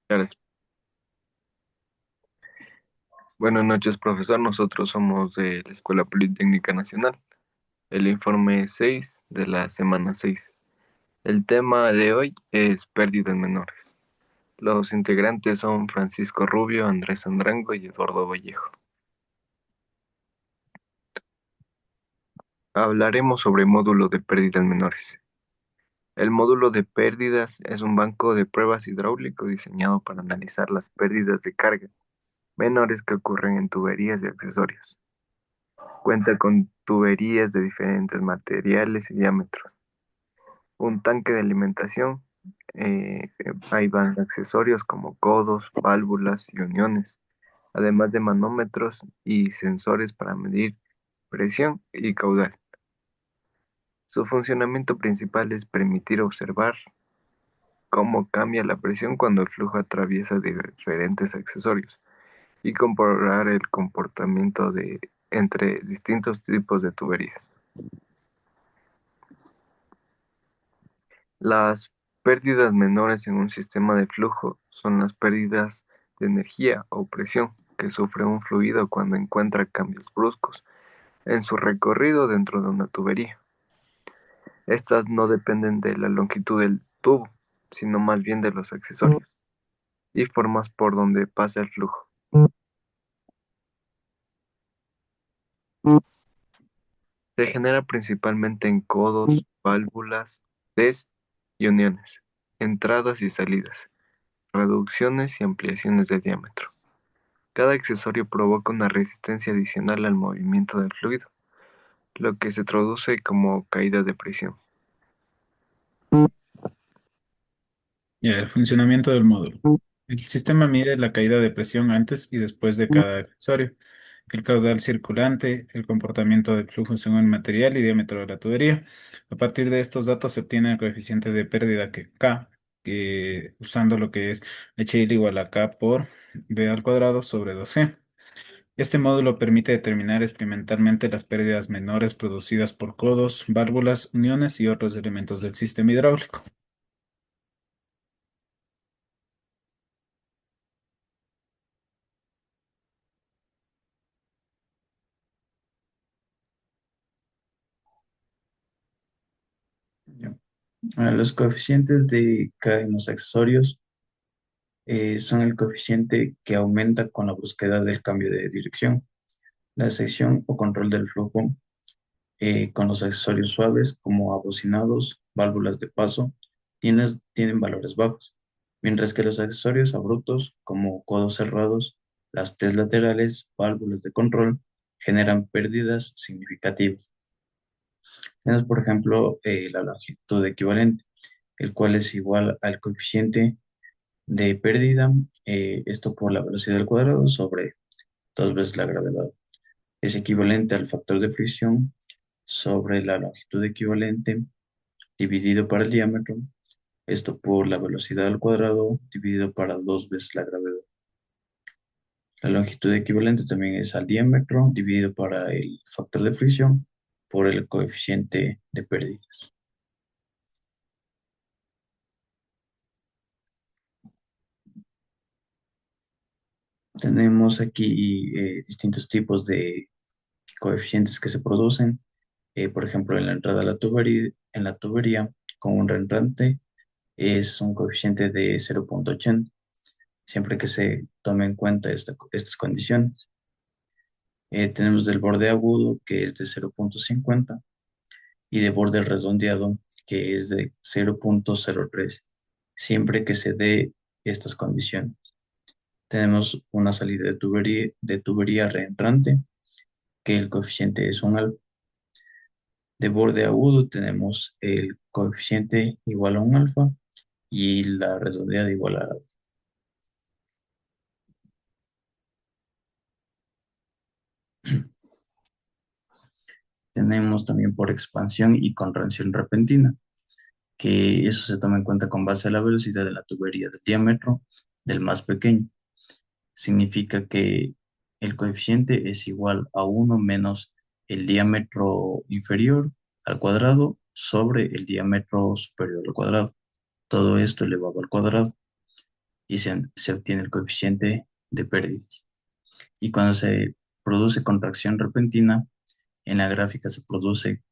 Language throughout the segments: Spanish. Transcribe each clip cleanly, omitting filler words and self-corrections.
Gracias. Buenas noches, profesor. Nosotros somos de la Escuela Politécnica Nacional. El informe 6 de la semana 6. El tema de hoy es pérdidas menores. Los integrantes son Francisco Rubio, Andrés Andrango y Eduardo Vallejo. Hablaremos sobre módulo de pérdidas menores. El módulo de pérdidas es un banco de pruebas hidráulico diseñado para analizar las pérdidas de carga menores que ocurren en tuberías y accesorios. Cuenta con tuberías de diferentes materiales y diámetros, un tanque de alimentación, ahí van accesorios como codos, válvulas y uniones, además de manómetros y sensores para medir presión y caudal. Su funcionamiento principal es permitir observar cómo cambia la presión cuando el flujo atraviesa diferentes accesorios y comparar el comportamiento entre distintos tipos de tuberías. Las pérdidas menores en un sistema de flujo son las pérdidas de energía o presión que sufre un fluido cuando encuentra cambios bruscos en su recorrido dentro de una tubería. Estas no dependen de la longitud del tubo, sino más bien de los accesorios y formas por donde pasa el flujo. Se genera principalmente en codos, válvulas, Cs y uniones, entradas y salidas, reducciones y ampliaciones de diámetro. Cada accesorio provoca una resistencia adicional al movimiento del fluido, lo que se traduce como caída de presión. Ya, el funcionamiento del módulo. El sistema mide la caída de presión antes y después de cada accesorio, el caudal circulante, el comportamiento del flujo según el material y diámetro de la tubería. A partir de estos datos se obtiene el coeficiente de pérdida que K, que usando lo que es HL igual a K por B al cuadrado sobre 2G. Este módulo permite determinar experimentalmente las pérdidas menores producidas por codos, válvulas, uniones y otros elementos del sistema hidráulico. Ya. Los coeficientes de K en los accesorios son el coeficiente que aumenta con la búsqueda del cambio de dirección. La sección o control del flujo con los accesorios suaves como abocinados, válvulas de paso, tienen valores bajos, mientras que los accesorios abruptos como codos cerrados, las T laterales, válvulas de control, generan pérdidas significativas. Tenemos, por ejemplo, la longitud equivalente, el cual es igual al coeficiente de pérdida, esto por la velocidad al cuadrado sobre dos veces la gravedad. Es equivalente al factor de fricción sobre la longitud equivalente dividido para el diámetro, esto por la velocidad al cuadrado dividido para dos veces la gravedad. La longitud equivalente también es al diámetro dividido para el factor de fricción por el coeficiente de pérdidas. Tenemos aquí distintos tipos de coeficientes que se producen. Por ejemplo, en la entrada a la tubería con un reentrante es un coeficiente de 0,80, siempre que se tome en cuenta estas condiciones. Tenemos del borde agudo, que es de 0,50, y de borde redondeado, que es de 0,03, siempre que se dé estas condiciones. Tenemos una salida de tubería reentrante, que el coeficiente es un alfa. De borde agudo tenemos el coeficiente igual a un alfa y la redondeada igual a alfa. Tenemos también por expansión y contracción repentina, que eso se toma en cuenta con base a la velocidad de la tubería del diámetro del más pequeño. Significa que el coeficiente es igual a uno menos el diámetro inferior al cuadrado sobre el diámetro superior al cuadrado. Todo esto elevado al cuadrado. y se obtiene el coeficiente de pérdidas. Y cuando se produce contracción repentina, en la gráfica se produce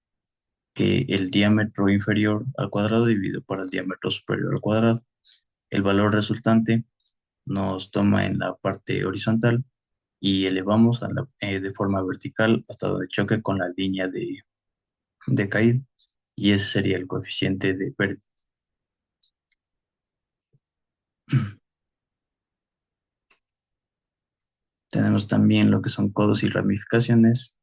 que el diámetro inferior al cuadrado dividido por el diámetro superior al cuadrado. El valor resultante nos toma en la parte horizontal y elevamos de forma vertical hasta donde choque con la línea de caída, y ese sería el coeficiente de pérdida. Tenemos también lo que son codos y ramificaciones,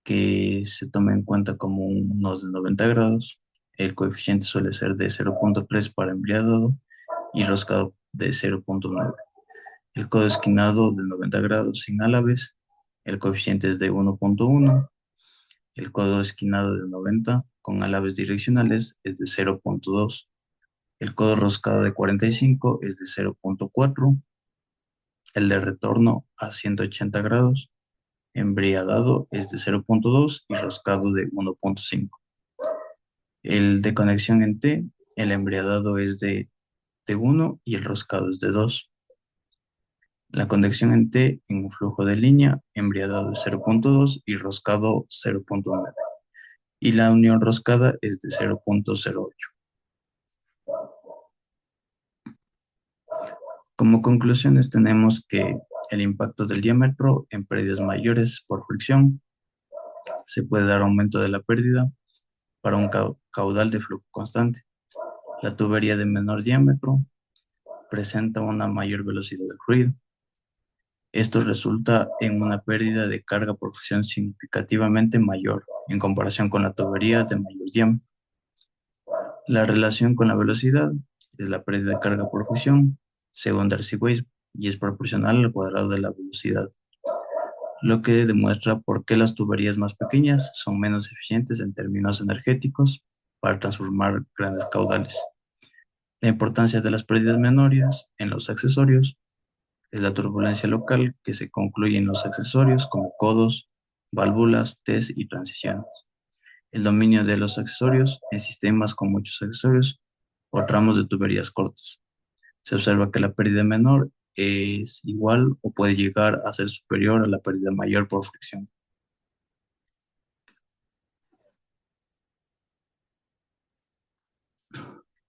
que se toma en cuenta como unos de 90 grados. El coeficiente suele ser de 0,3 para embriagado y roscado de 0,9. El codo esquinado de 90 grados sin álabes, el coeficiente es de 1,1. El codo esquinado de 90 con álabes direccionales es de 0,2. El codo roscado de 45 es de 0,4. El de retorno a 180 grados embriagado es de 0,2 y roscado de 1,5. El de conexión en T, el embriagado es de 1 y el roscado es de 2. La conexión en T en un flujo de línea, embriagado es 0,2 y roscado 0,9. Y la unión roscada es de 0,08. Como conclusiones tenemos que el impacto del diámetro en pérdidas mayores por fricción se puede dar aumento de la pérdida para un caudal de flujo constante. La tubería de menor diámetro presenta una mayor velocidad del fluido. Esto resulta en una pérdida de carga por fricción significativamente mayor en comparación con la tubería de mayor diámetro. La relación con la velocidad es la pérdida de carga por fricción según Darcy-Weisbach y es proporcional al cuadrado de la velocidad, lo que demuestra por qué las tuberías más pequeñas son menos eficientes en términos energéticos para transformar grandes caudales. La importancia de las pérdidas menores en los accesorios es la turbulencia local que se concluye en los accesorios como codos, válvulas, Ts y transiciones. El dominio de los accesorios en sistemas con muchos accesorios o tramos de tuberías cortas. Se observa que la pérdida menor es igual o puede llegar a ser superior a la pérdida mayor por fricción.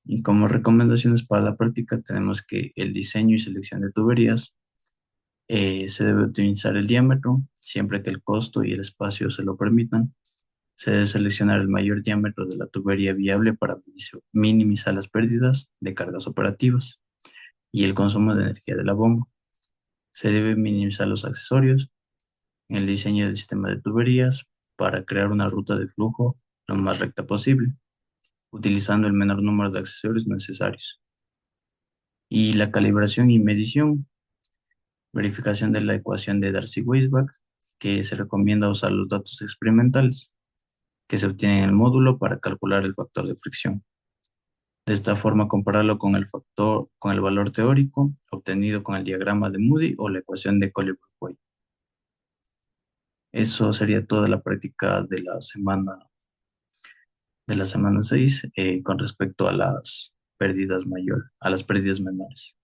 Y como recomendaciones para la práctica tenemos que el diseño y selección de tuberías se debe optimizar el diámetro siempre que el costo y el espacio se lo permitan. Se debe seleccionar el mayor diámetro de la tubería viable para minimizar las pérdidas de cargas operativas y el consumo de energía de la bomba. Se debe minimizar los accesorios en el diseño del sistema de tuberías para crear una ruta de flujo lo más recta posible, utilizando el menor número de accesorios necesarios. Y la calibración y medición, verificación de la ecuación de Darcy-Weisbach, que se recomienda usar los datos experimentales que se obtienen en el módulo para calcular el factor de fricción. De esta forma, compararlo con con el valor teórico obtenido con el diagrama de Moody o la ecuación de Collie-Brooke. Eso sería toda la práctica de la semana 6 con respecto a las pérdidas mayores, a las pérdidas menores.